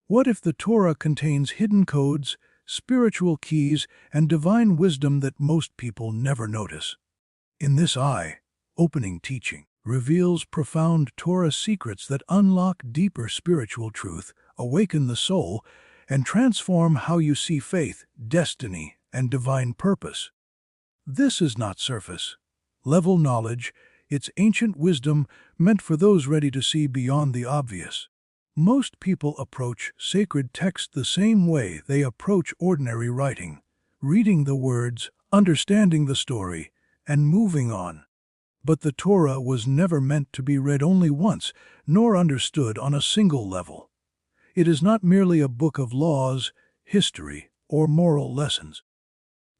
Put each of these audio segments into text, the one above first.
What if the Torah contains hidden codes, spiritual keys, and divine wisdom that most people never notice? In this eye-opening teaching reveals profound Torah secrets that unlock deeper spiritual truth, awaken the soul, and transform how you see faith, destiny, and divine purpose. This is not surface-level knowledge, it's ancient wisdom meant for those ready to see beyond the obvious. Most people approach sacred text the same way they approach ordinary writing, reading the words, understanding the story, and moving on. But the Torah was never meant to be read only once, nor understood on a single level. It is not merely a book of laws, history, or moral lessons.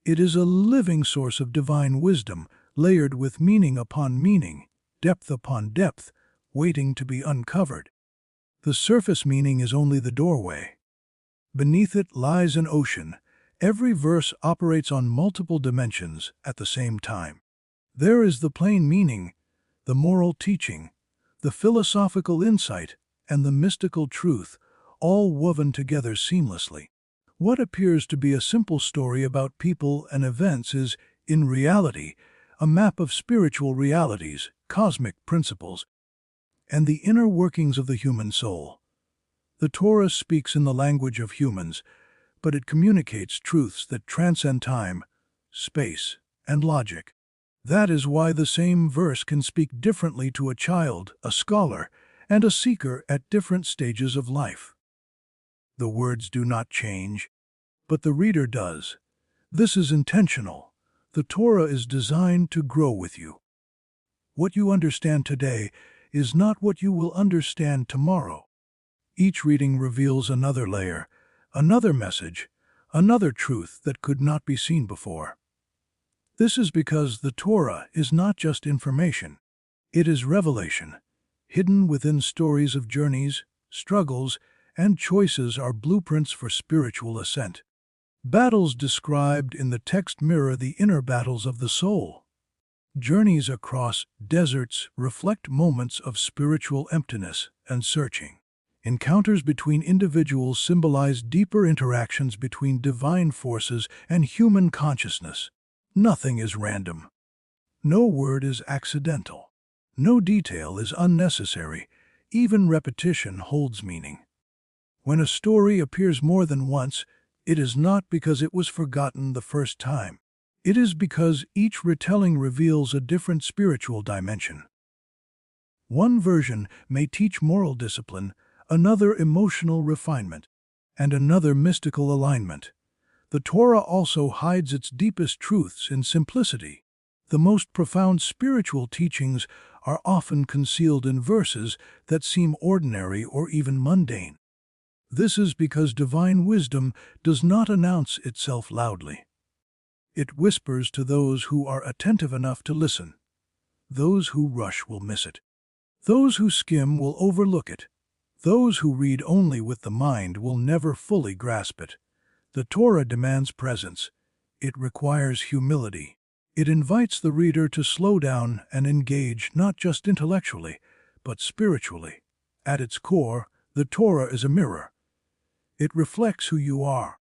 It is a living source of divine wisdom, layered with meaning upon meaning, depth upon depth, waiting to be uncovered. The surface meaning is only the doorway. Beneath it lies an ocean. Every verse operates on multiple dimensions at the same time. There is the plain meaning, the moral teaching, the philosophical insight, and the mystical truth, all woven together seamlessly. What appears to be a simple story about people and events is, in reality, a map of spiritual realities, cosmic principles, and the inner workings of the human soul. The Torah speaks in the language of humans, but it communicates truths that transcend time, space, and logic. That is why the same verse can speak differently to a child, a scholar, and a seeker at different stages of life. The words do not change, but the reader does. This is intentional. The Torah is designed to grow with you. What you understand today is not what you will understand tomorrow. Each reading reveals another layer, another message, another truth that could not be seen before. This is because the Torah is not just information. It is revelation. Hidden within stories of journeys, struggles, and choices are blueprints for spiritual ascent. Battles described in the text mirror the inner battles of the soul. Journeys across deserts reflect moments of spiritual emptiness and searching. Encounters between individuals symbolize deeper interactions between divine forces and human consciousness. Nothing is random. No word is accidental. No detail is unnecessary. Even repetition holds meaning. When a story appears more than once, it is not because it was forgotten the first time. It is because each retelling reveals a different spiritual dimension. One version may teach moral discipline, another emotional refinement, and another mystical alignment. The Torah also hides its deepest truths in simplicity. The most profound spiritual teachings are often concealed in verses that seem ordinary or even mundane. This is because divine wisdom does not announce itself loudly. It whispers to those who are attentive enough to listen. Those who rush will miss it. Those who skim will overlook it. Those who read only with the mind will never fully grasp it. The Torah demands presence. It requires humility. It invites the reader to slow down and engage not just intellectually, but spiritually. At its core, the Torah is a mirror. It reflects who you are,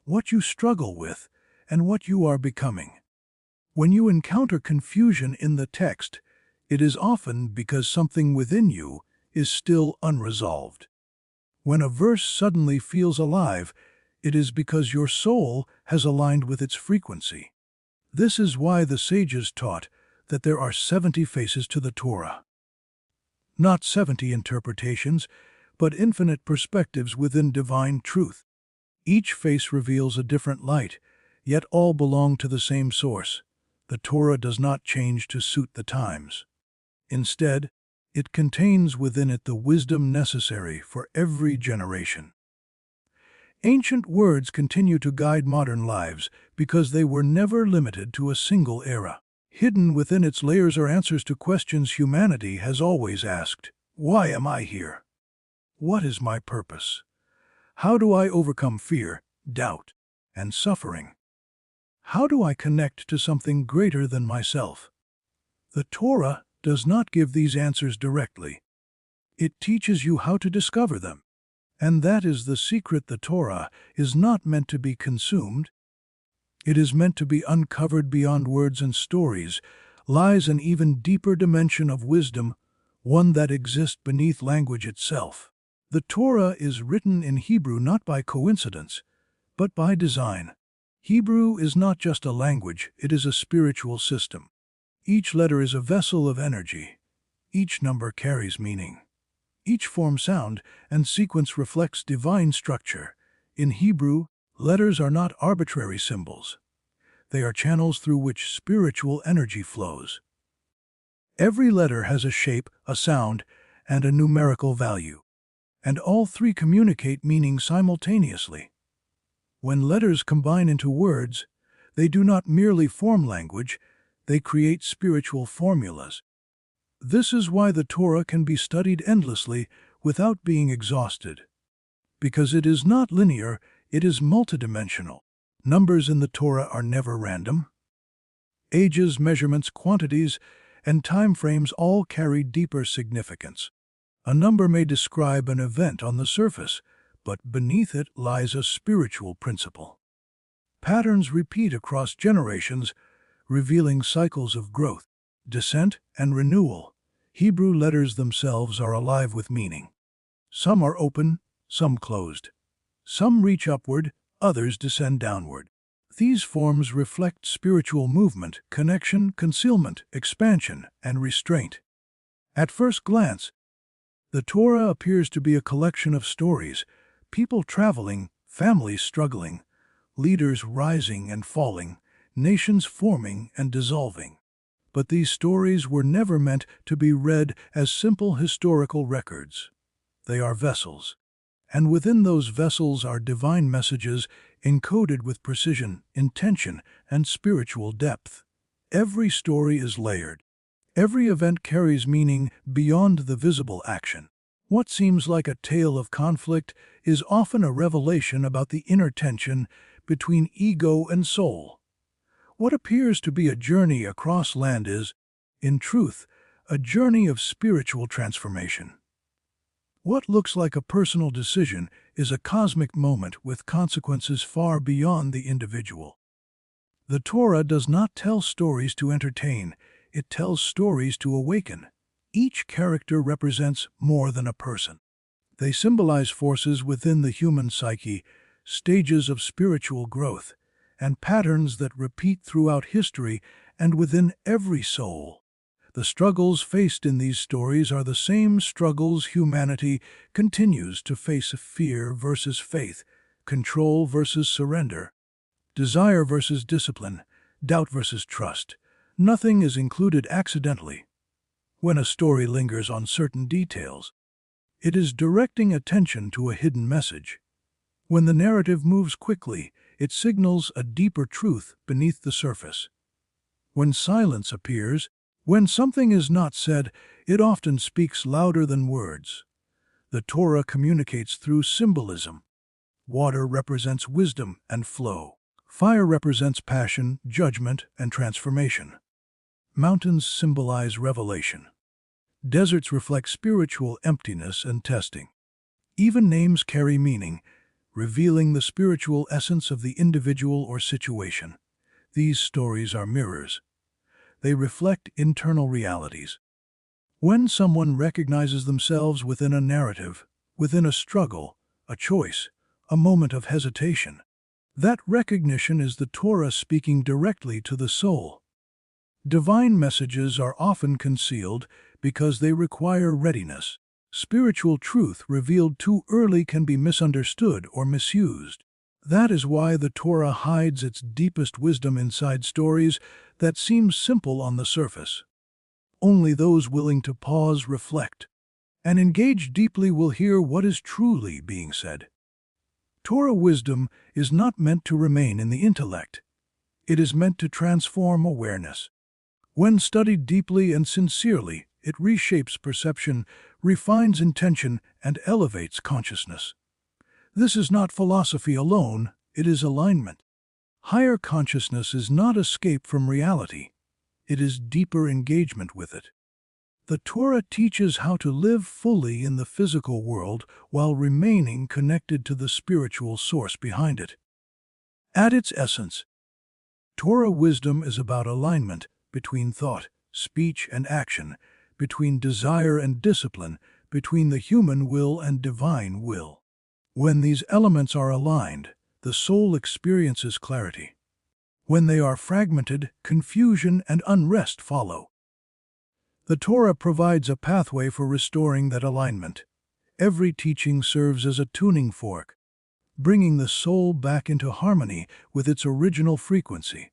what you struggle with, and what you are becoming. When you encounter confusion in the text, it is often because something within you is still unresolved. When a verse suddenly feels alive, it is because your soul has aligned with its frequency. This is why the sages taught that there are 70 faces to the Torah. Not 70 interpretations, but infinite perspectives within divine truth. Each face reveals a different light, yet all belong to the same source. The Torah does not change to suit the times. Instead, it contains within it the wisdom necessary for every generation. Ancient words continue to guide modern lives because they were never limited to a single era. Hidden within its layers are answers to questions humanity has always asked. Why am I here? What is my purpose? How do I overcome fear, doubt, and suffering? How do I connect to something greater than myself? The Torah does not give these answers directly. It teaches you how to discover them. And that is the secret. The Torah is not meant to be consumed. It is meant to be uncovered beyond words and stories. Lies an even deeper dimension of wisdom, one that exists beneath language itself. The Torah is written in Hebrew not by coincidence, but by design. Hebrew is not just a language, it is a spiritual system. Each letter is a vessel of energy. Each number carries meaning. Each form, sound, and sequence reflects divine structure. In Hebrew, letters are not arbitrary symbols. They are channels through which spiritual energy flows. Every letter has a shape, a sound, and a numerical value, and all three communicate meaning simultaneously. When letters combine into words, they do not merely form language, they create spiritual formulas. This is why the Torah can be studied endlessly without being exhausted. Because it is not linear, it is multidimensional. Numbers in the Torah are never random. Ages, measurements, quantities, and time frames all carry deeper significance. A number may describe an event on the surface, but beneath it lies a spiritual principle. Patterns repeat across generations, revealing cycles of growth, descent, and renewal. Hebrew letters themselves are alive with meaning. Some are open, some closed. Some reach upward, others descend downward. These forms reflect spiritual movement, connection, concealment, expansion, and restraint. At first glance, the Torah appears to be a collection of stories, people traveling, families struggling, leaders rising and falling, nations forming and dissolving. But these stories were never meant to be read as simple historical records. They are vessels, and within those vessels are divine messages encoded with precision, intention, and spiritual depth. Every story is layered. Every event carries meaning beyond the visible action. What seems like a tale of conflict is often a revelation about the inner tension between ego and soul. What appears to be a journey across land is, in truth, a journey of spiritual transformation. What looks like a personal decision is a cosmic moment with consequences far beyond the individual. The Torah does not tell stories to entertain, it tells stories to awaken. Each character represents more than a person. They symbolize forces within the human psyche, stages of spiritual growth, and patterns that repeat throughout history and within every soul. The struggles faced in these stories are the same struggles humanity continues to face: fear versus faith, control versus surrender, desire versus discipline, doubt versus trust. Nothing is included accidentally. When a story lingers on certain details, it is directing attention to a hidden message. When the narrative moves quickly, it signals a deeper truth beneath the surface. When silence appears, when something is not said, it often speaks louder than words. The Torah communicates through symbolism. Water represents wisdom and flow. Fire represents passion, judgment, and transformation. Mountains symbolize revelation. Deserts reflect spiritual emptiness and testing. Even names carry meaning, revealing the spiritual essence of the individual or situation. These stories are mirrors. They reflect internal realities. When someone recognizes themselves within a narrative, within a struggle, a choice, a moment of hesitation, that recognition is the Torah speaking directly to the soul. Divine messages are often concealed because they require readiness. Spiritual truth revealed too early can be misunderstood or misused. That is why the Torah hides its deepest wisdom inside stories that seem simple on the surface. Only those willing to pause, reflect, and engage deeply will hear what is truly being said. Torah wisdom is not meant to remain in the intellect. It is meant to transform awareness. When studied deeply and sincerely, it reshapes perception, refines intention, and elevates consciousness. This is not philosophy alone, it is alignment. Higher consciousness is not escape from reality, it is deeper engagement with it. The Torah teaches how to live fully in the physical world while remaining connected to the spiritual source behind it. At its essence, Torah wisdom is about alignment between thought, speech, and action, between desire and discipline, between the human will and divine will. When these elements are aligned, the soul experiences clarity. When they are fragmented, confusion and unrest follow. The Torah provides a pathway for restoring that alignment. Every teaching serves as a tuning fork, bringing the soul back into harmony with its original frequency.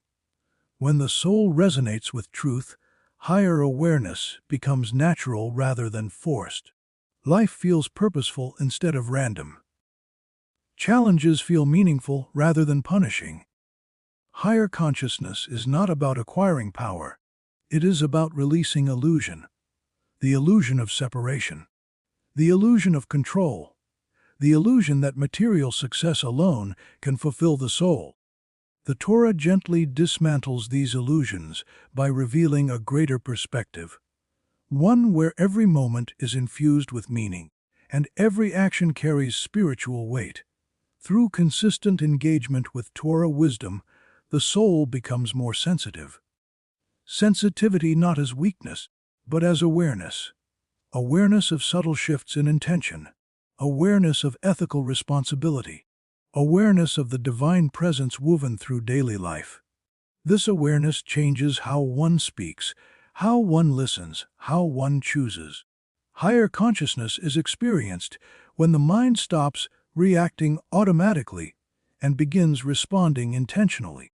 When the soul resonates with truth, higher awareness becomes natural rather than forced. Life feels purposeful instead of random. Challenges feel meaningful rather than punishing. Higher consciousness is not about acquiring power. It is about releasing illusion. The illusion of separation. The illusion of control. The illusion that material success alone can fulfill the soul. The Torah gently dismantles these illusions by revealing a greater perspective, one where every moment is infused with meaning, and every action carries spiritual weight. Through consistent engagement with Torah wisdom, the soul becomes more sensitive. Sensitivity not as weakness, but as awareness. Awareness of subtle shifts in intention. Awareness of ethical responsibility. Awareness of the divine presence woven through daily life. This awareness changes how one speaks, how one listens, how one chooses. Higher consciousness is experienced when the mind stops reacting automatically and begins responding intentionally.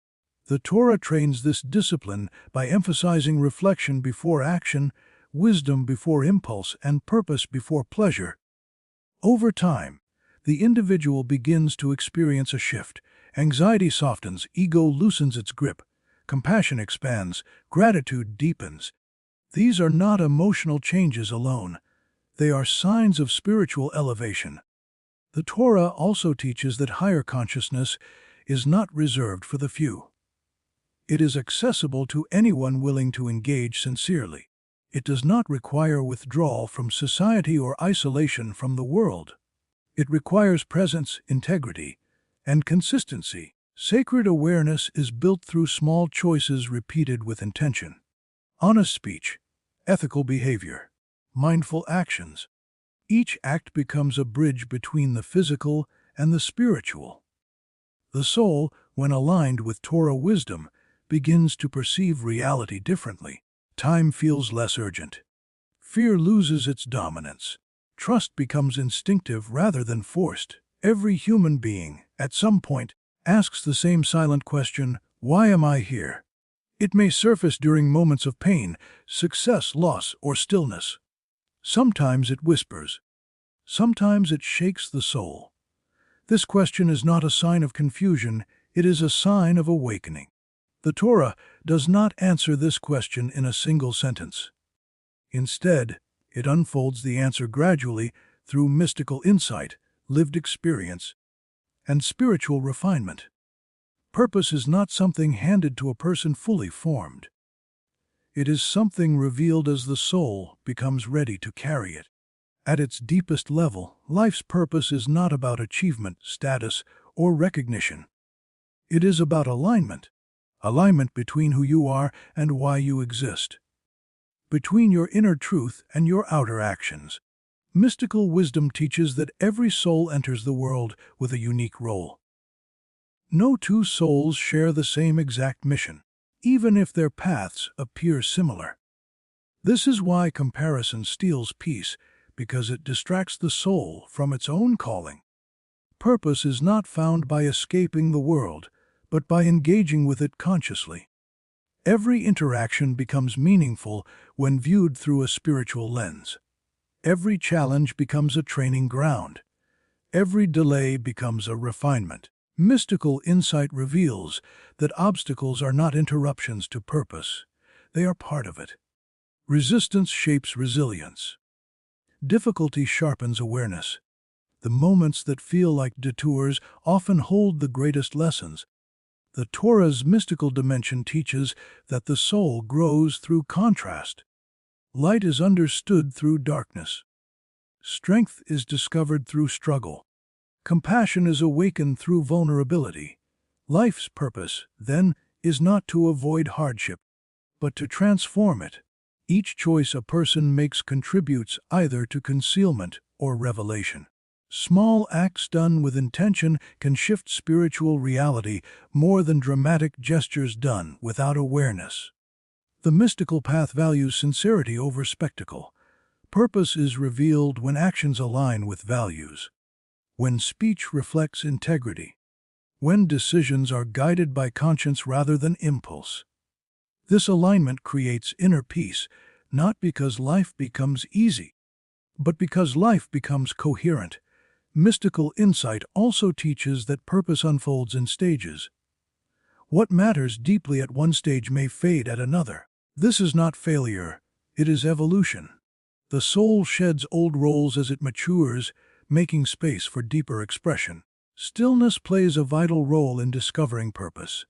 The Torah trains this discipline by emphasizing reflection before action, wisdom before impulse, and purpose before pleasure. Over time, the individual begins to experience a shift. Anxiety softens, ego loosens its grip, compassion expands, gratitude deepens. These are not emotional changes alone. They are signs of spiritual elevation. The Torah also teaches that higher consciousness is not reserved for the few. It is accessible to anyone willing to engage sincerely. It does not require withdrawal from society or isolation from the world. It requires presence, integrity, and consistency. Sacred awareness is built through small choices repeated with intention. Honest speech, ethical behavior, mindful actions. Each act becomes a bridge between the physical and the spiritual. The soul, when aligned with Torah wisdom, begins to perceive reality differently. Time feels less urgent. Fear loses its dominance. Trust becomes instinctive rather than forced. Every human being, at some point, asks the same silent question, "Why am I here?" It may surface during moments of pain, success, loss, or stillness. Sometimes it whispers. Sometimes it shakes the soul. This question is not a sign of confusion, it is a sign of awakening. The Torah does not answer this question in a single sentence. Instead, it unfolds the answer gradually through mystical insight, lived experience, and spiritual refinement. Purpose is not something handed to a person fully formed. It is something revealed as the soul becomes ready to carry it. At its deepest level, life's purpose is not about achievement, status, or recognition. It is about alignment. Alignment between who you are and why you exist. Between your inner truth and your outer actions. Mystical wisdom teaches that every soul enters the world with a unique role. No two souls share the same exact mission, even if their paths appear similar. This is why comparison steals peace, because it distracts the soul from its own calling. Purpose is not found by escaping the world, but by engaging with it consciously. Every interaction becomes meaningful when viewed through a spiritual lens. Every challenge becomes a training ground. Every delay becomes a refinement. Mystical insight reveals that obstacles are not interruptions to purpose. They are part of it. Resistance shapes resilience. Difficulty sharpens awareness. The moments that feel like detours often hold the greatest lessons. The Torah's mystical dimension teaches that the soul grows through contrast. Light is understood through darkness. Strength is discovered through struggle. Compassion is awakened through vulnerability. Life's purpose, then, is not to avoid hardship, but to transform it. Each choice a person makes contributes either to concealment or revelation. Small acts done with intention can shift spiritual reality more than dramatic gestures done without awareness. The mystical path values sincerity over spectacle. Purpose is revealed when actions align with values, when speech reflects integrity, when decisions are guided by conscience rather than impulse. This alignment creates inner peace, not because life becomes easy, but because life becomes coherent. Mystical insight also teaches that purpose unfolds in stages. What matters deeply at one stage may fade at another. This is not failure, it is evolution. The soul sheds old roles as it matures, making space for deeper expression. Stillness plays a vital role in discovering purpose.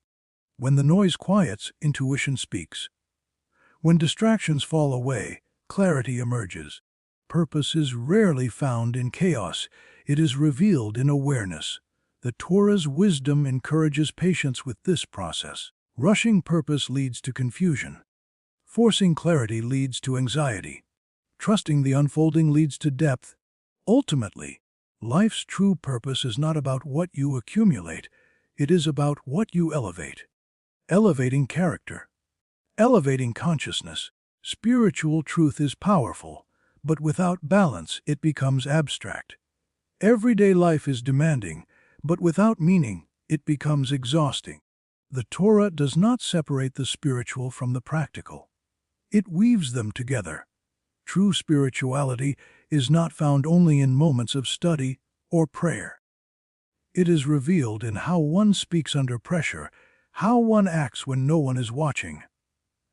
When the noise quiets, intuition speaks. When distractions fall away, clarity emerges. Purpose is rarely found in chaos, it is revealed in awareness. The Torah's wisdom encourages patience with this process. Rushing purpose leads to confusion. Forcing clarity leads to anxiety. Trusting the unfolding leads to depth. Ultimately, life's true purpose is not about what you accumulate, it is about what you elevate. Elevating character. Elevating consciousness. Spiritual truth is powerful, but without balance it becomes abstract. Everyday life is demanding, but without meaning it becomes exhausting. The Torah does not separate the spiritual from the practical. It weaves them together. True spirituality is not found only in moments of study or prayer. It is revealed in how one speaks under pressure, how one acts when no one is watching,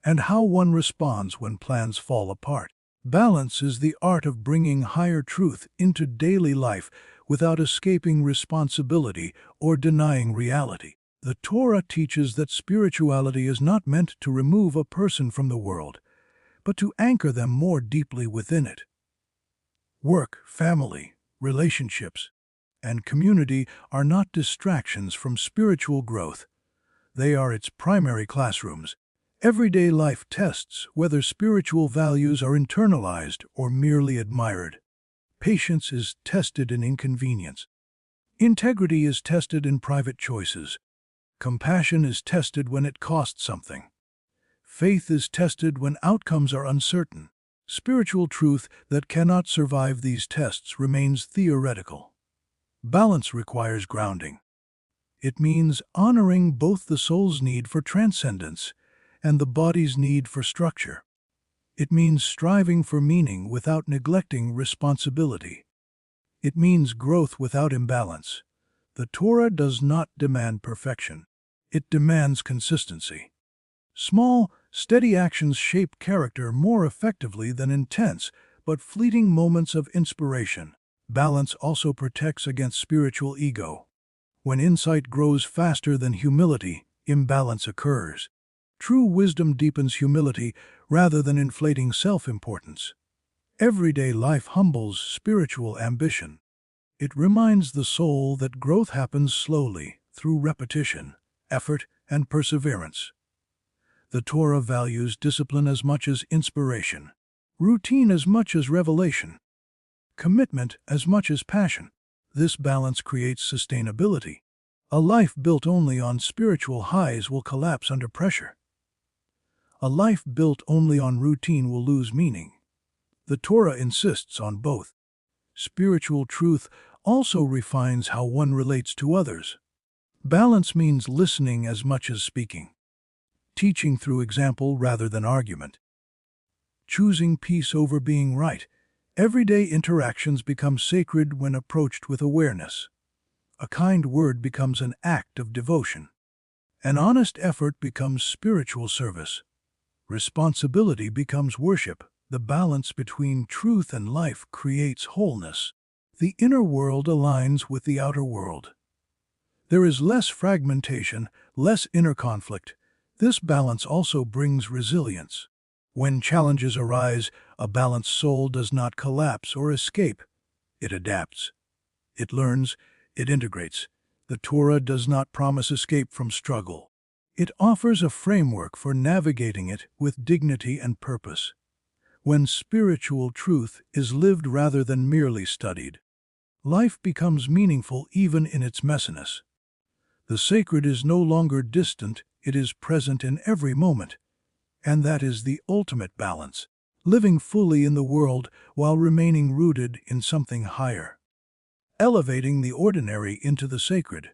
and how one responds when plans fall apart. Balance is the art of bringing higher truth into daily life without escaping responsibility or denying reality. The Torah teaches that spirituality is not meant to remove a person from the world, but to anchor them more deeply within it. Work, family, relationships, and community are not distractions from spiritual growth. They are its primary classrooms. Everyday life tests whether spiritual values are internalized or merely admired. Patience is tested in inconvenience. Integrity is tested in private choices. Compassion is tested when it costs something. Faith is tested when outcomes are uncertain. Spiritual truth that cannot survive these tests remains theoretical. Balance requires grounding. It means honoring both the soul's need for transcendence and the body's need for structure. It means striving for meaning without neglecting responsibility. It means growth without imbalance. The Torah does not demand perfection. It demands consistency. Small, steady actions shape character more effectively than intense, but fleeting moments of inspiration. Balance also protects against spiritual ego. When insight grows faster than humility, imbalance occurs. True wisdom deepens humility rather than inflating self-importance. Everyday life humbles spiritual ambition. It reminds the soul that growth happens slowly, through repetition, effort, and perseverance. The Torah values discipline as much as inspiration, routine as much as revelation, commitment as much as passion. This balance creates sustainability. A life built only on spiritual highs will collapse under pressure. A life built only on routine will lose meaning. The Torah insists on both. Spiritual truth also refines how one relates to others. Balance means listening as much as speaking, teaching through example rather than argument, choosing peace over being right. Everyday interactions become sacred when approached with awareness. A kind word becomes an act of devotion. An honest effort becomes spiritual service. Responsibility becomes worship. The balance between truth and life creates wholeness. The inner world aligns with the outer world. There is less fragmentation, less inner conflict. This balance also brings resilience. When challenges arise, a balanced soul does not collapse or escape. It adapts. It learns. It integrates. The Torah does not promise escape from struggle. It offers a framework for navigating it with dignity and purpose. When spiritual truth is lived rather than merely studied, life becomes meaningful even in its messiness. The sacred is no longer distant, it is present in every moment. And that is the ultimate balance, living fully in the world while remaining rooted in something higher. Elevating the ordinary into the sacred.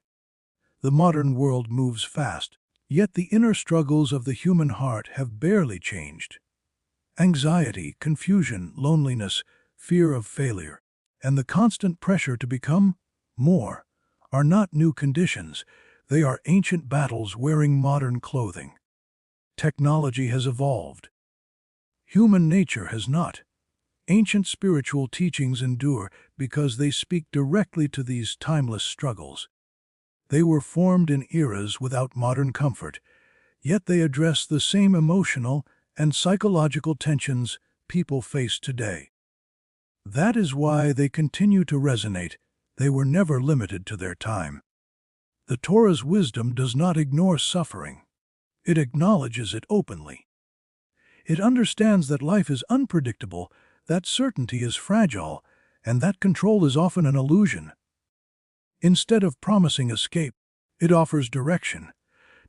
The modern world moves fast, yet the inner struggles of the human heart have barely changed. Anxiety, confusion, loneliness, fear of failure, and the constant pressure to become more are not new conditions. They are ancient battles wearing modern clothing. Technology has evolved. Human nature has not. Ancient spiritual teachings endure because they speak directly to these timeless struggles. They were formed in eras without modern comfort, yet they address the same emotional and psychological tensions people face today. That is why they continue to resonate. They were never limited to their time. The Torah's wisdom does not ignore suffering. It acknowledges it openly. It understands that life is unpredictable, that certainty is fragile, and that control is often an illusion. Instead of promising escape, it offers direction.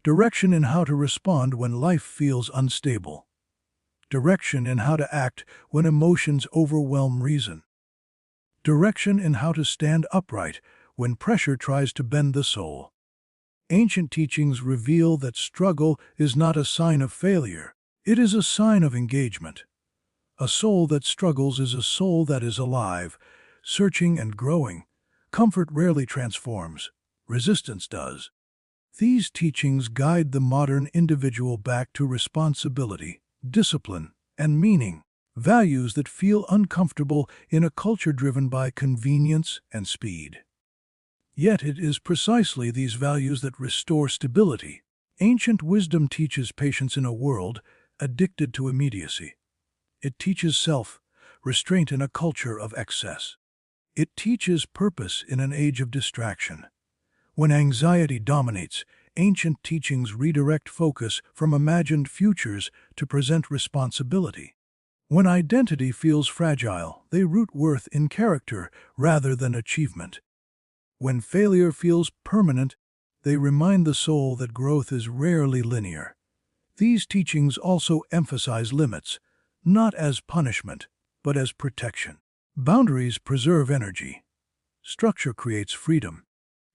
Direction in how to respond when life feels unstable. Direction in how to act when emotions overwhelm reason. Direction in how to stand upright when pressure tries to bend the soul. Ancient teachings reveal that struggle is not a sign of failure. It is a sign of engagement. A soul that struggles is a soul that is alive, searching and growing. Comfort rarely transforms. Resistance does. These teachings guide the modern individual back to responsibility, discipline, and meaning, values that feel uncomfortable in a culture driven by convenience and speed. Yet it is precisely these values that restore stability. Ancient wisdom teaches patience in a world addicted to immediacy. It teaches self-restraint in a culture of excess. It teaches purpose in an age of distraction. When anxiety dominates, ancient teachings redirect focus from imagined futures to present responsibility. When identity feels fragile, they root worth in character rather than achievement. When failure feels permanent, they remind the soul that growth is rarely linear. These teachings also emphasize limits, not as punishment, but as protection. Boundaries preserve energy. Structure creates freedom.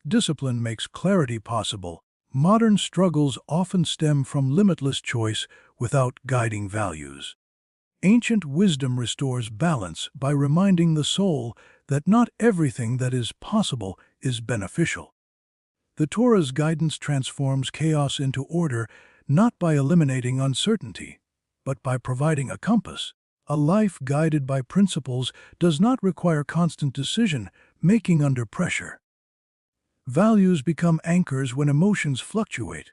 Discipline makes clarity possible. Modern struggles often stem from limitless choice without guiding values. Ancient wisdom restores balance by reminding the soul that not everything that is possible is beneficial. The Torah's guidance transforms chaos into order not by eliminating uncertainty, but by providing a compass. A life guided by principles does not require constant decision-making under pressure. Values become anchors when emotions fluctuate.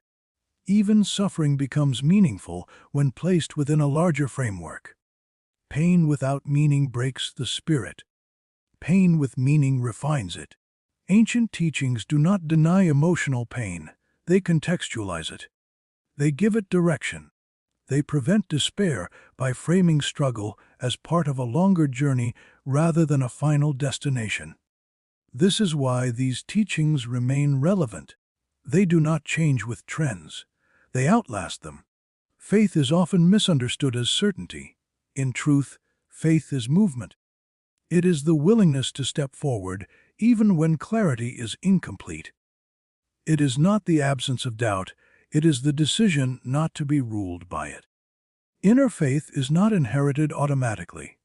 Even suffering becomes meaningful when placed within a larger framework. Pain without meaning breaks the spirit. Pain with meaning refines it. Ancient teachings do not deny emotional pain, they contextualize it. They give it direction. They prevent despair by framing struggle as part of a longer journey rather than a final destination. This is why these teachings remain relevant. They do not change with trends. They outlast them. Faith is often misunderstood as certainty. In truth, faith is movement. It is the willingness to step forward even when clarity is incomplete. It is not the absence of doubt, it is the decision not to be ruled by it. Inner faith is not inherited automatically.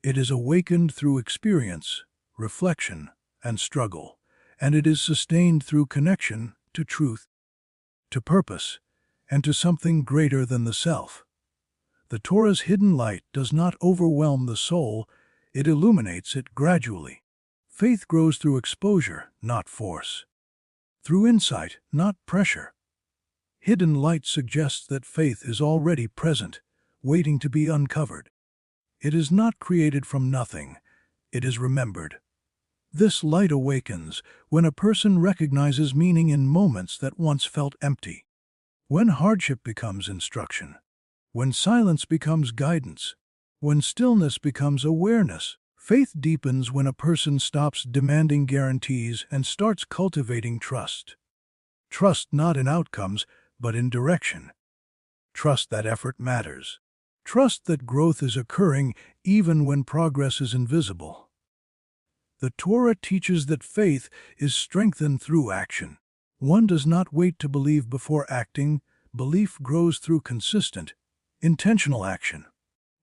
It is awakened through experience, reflection, and struggle, and it is sustained through connection to truth, to purpose, and to something greater than the self. The Torah's hidden light does not overwhelm the soul, it illuminates it gradually. Faith grows through exposure, not force. Through insight, not pressure. Hidden light suggests that faith is already present, waiting to be uncovered. It is not created from nothing, it is remembered. This light awakens when a person recognizes meaning in moments that once felt empty. When hardship becomes instruction, when silence becomes guidance, when stillness becomes awareness, faith deepens when a person stops demanding guarantees and starts cultivating trust. Trust not in outcomes, but in direction. Trust that effort matters. Trust that growth is occurring even when progress is invisible. The Torah teaches that faith is strengthened through action. One does not wait to believe before acting. Belief grows through consistent, intentional action.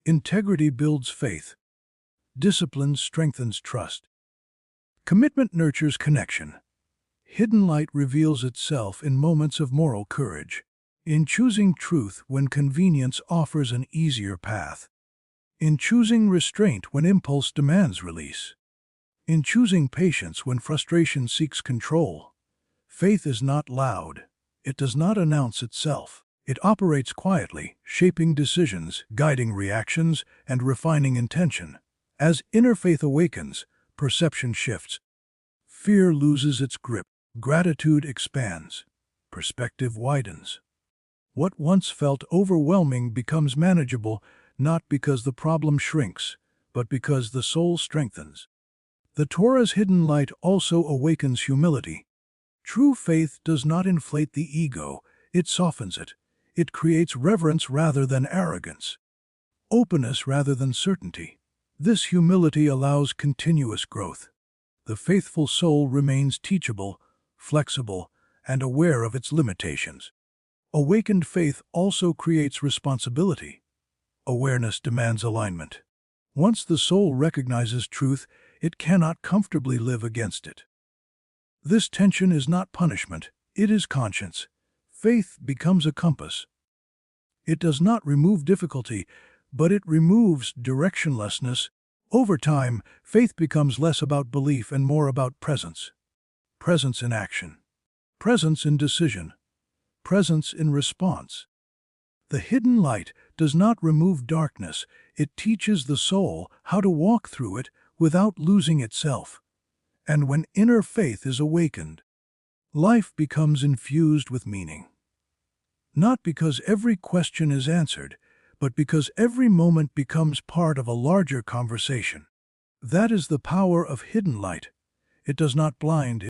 Integrity builds faith. Discipline strengthens trust. Commitment nurtures connection. Hidden light reveals itself in moments of moral courage, in choosing truth when convenience offers an easier path, in choosing restraint when impulse demands release, in choosing patience when frustration seeks control. Faith is not loud. It does not announce itself. It operates quietly, shaping decisions, guiding reactions, and refining intention. As inner faith awakens, perception shifts. Fear loses its grip. Gratitude expands. Perspective widens. What once felt overwhelming becomes manageable, not because the problem shrinks, but because the soul strengthens. The Torah's hidden light also awakens humility. True faith does not inflate the ego, it softens it. It creates reverence rather than arrogance, openness rather than certainty. This humility allows continuous growth. The faithful soul remains teachable, flexible, and aware of its limitations. Awakened faith also creates responsibility. Awareness demands alignment. Once the soul recognizes truth, it cannot comfortably live against it. This tension is not punishment, it is conscience. Faith becomes a compass. It does not remove difficulty, but it removes directionlessness. Over time, faith becomes less about belief and more about presence. Presence in action. Presence in decision. Presence in response. The hidden light does not remove darkness, it teaches the soul how to walk through it without losing itself. And when inner faith is awakened, life becomes infused with meaning. Not because every question is answered, but because every moment becomes part of a larger conversation. That is the power of hidden light. It does not blind,